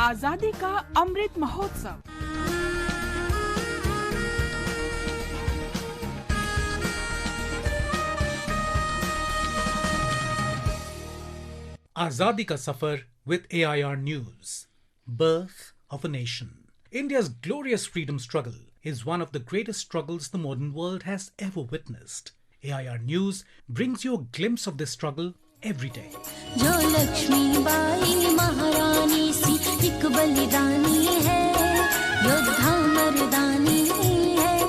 आजादी का Amrit Mahotsav. Azadi ka Safar with AIR News. Birth of a Nation. India's glorious freedom struggle is one of the greatest struggles the modern world has ever witnessed. AIR News brings you a glimpse of this struggle every day. Jhalkari Bai Maharani si ek balidani hai, yodha mardani hai,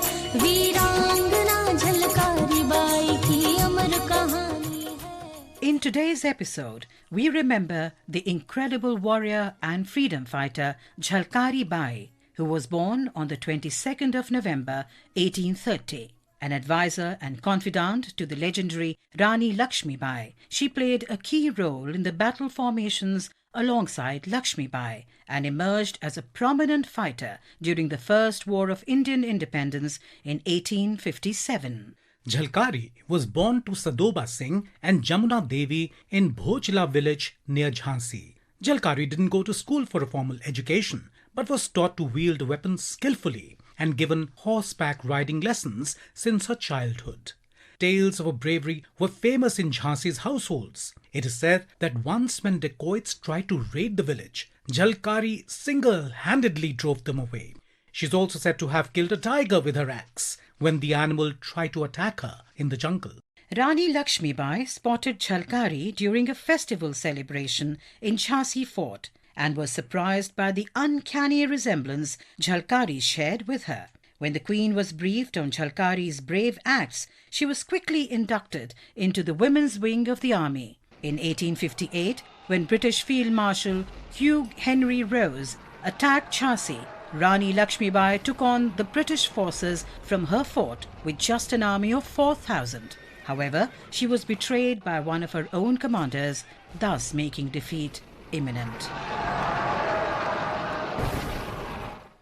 veerangna Jhalkari Bai ki amar kahani hai. In today's episode, we remember the incredible warrior and freedom fighter Jhalkari Bai, who was born on the 22nd of November 1830. An advisor and confidant to the legendary Rani Laxmibai, she played a key role in the battle formations alongside Laxmibai and emerged as a prominent fighter during the First War of Indian Independence in 1857. Jhalkari was born to Sadoba Singh and Jamuna Devi in Bhojla village near Jhansi. Jhalkari didn't go to school for a formal education, but was taught to wield weapons skillfully and given horseback riding lessons since her childhood. Tales of her bravery were famous in Jhansi's households. It is said that once when dacoits tried to raid the village, Jhalkari single-handedly drove them away. She is also said to have killed a tiger with her axe when the animal tried to attack her in the jungle. Rani Laxmibai spotted Jhalkari during a festival celebration in Jhansi fort and was surprised by the uncanny resemblance Jhalkari shared with her. When the Queen was briefed on Jhalkari's brave acts, she was quickly inducted into the women's wing of the army. In 1858, when British Field Marshal Hugh Henry Rose attacked Jhansi, Rani Laxmibai took on the British forces from her fort with just an army of 4,000. However, she was betrayed by one of her own commanders, thus making defeat imminent.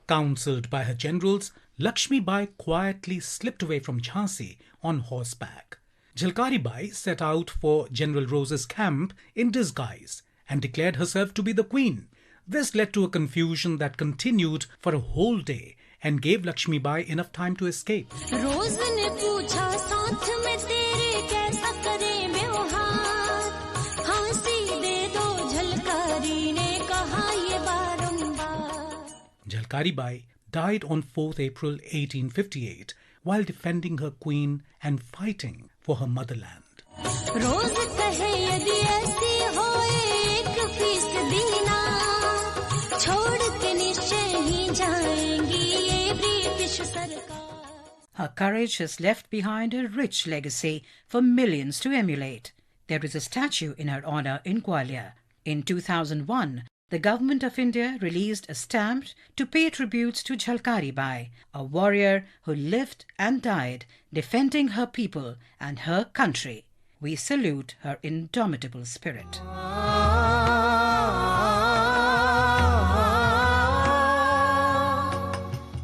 Counselled by her generals, Laxmibai quietly slipped away from Jhansi on horseback. Jhalkari Bai set out for General Rose's camp in disguise and declared herself to be the queen. This led to a confusion that continued for a whole day and gave Laxmibai enough time to escape. Rose ne poocha saath mein tere kaisa kare vyavhar, phansi de do Jhalkari ne kaha ye barambar. Jhalkari Bai died on 4th April 1858 while defending her queen and fighting for her motherland. Rose kahe yadi aisi hoye ek feesadi na, chhod ke nishay hi jayengi ye British sarkar. Her courage has left behind a rich legacy for millions to emulate. There is a statue in her honour in Gwalior. In 2001, the Government of India released a stamp to pay tributes to Jhalkari Bai, a warrior who lived and died defending her people and her country. We salute her indomitable spirit.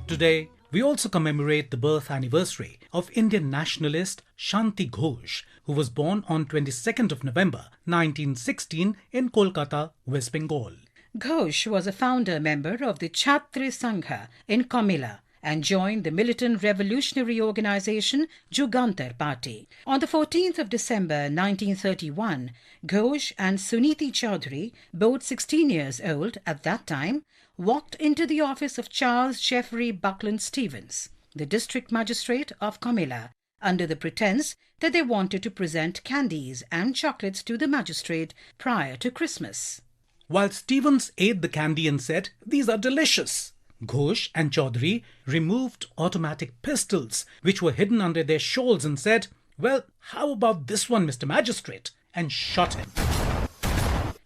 Today, we also commemorate the birth anniversary of Indian nationalist Santi Ghosh, who was born on 22nd of November 1916 in Kolkata, West Bengal. Ghosh was a founder member of the Chhatra Sangha in Comilla and joined the militant revolutionary organization Jugantar Party. On the 14th of December 1931, Ghosh and Suniti Chaudhary, both 16 years old at that time, walked into the office of Charles Jeffrey Buckland Stevens, the district magistrate of Comilla, under the pretense that they wanted to present candies and chocolates to the magistrate prior to Christmas. While Stevens ate the candy and said, "These are delicious," Ghosh and Chaudhary removed automatic pistols which were hidden under their shawls and said, "Well, how about this one, Mr. Magistrate?" and shot him.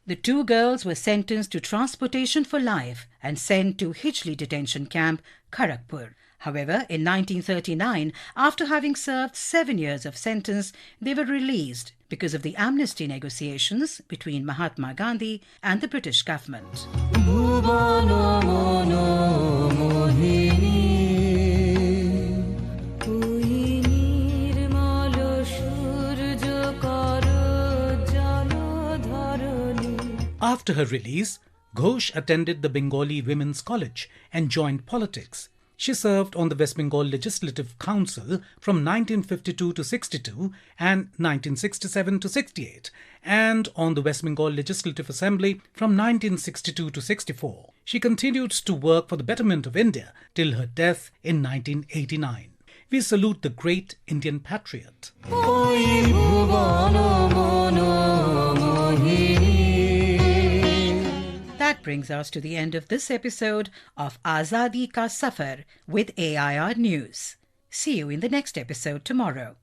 The two girls were sentenced to transportation for life and sent to Hijli detention camp, Kharagpur. However, in 1939, after having served 7 years of sentence, they were released because of the amnesty negotiations between Mahatma Gandhi and the British government. After her release, Ghosh attended the Bengali Women's College and joined politics. She served on the West Bengal Legislative Council from 1952 to 62 and 1967 to 68, and on the West Bengal Legislative Assembly from 1962 to 64. She continued to work for the betterment of India till her death in 1989. We salute the great Indian patriot. That brings us to the end of this episode of Azadi Ka Safar with AIR News. See you in the next episode tomorrow.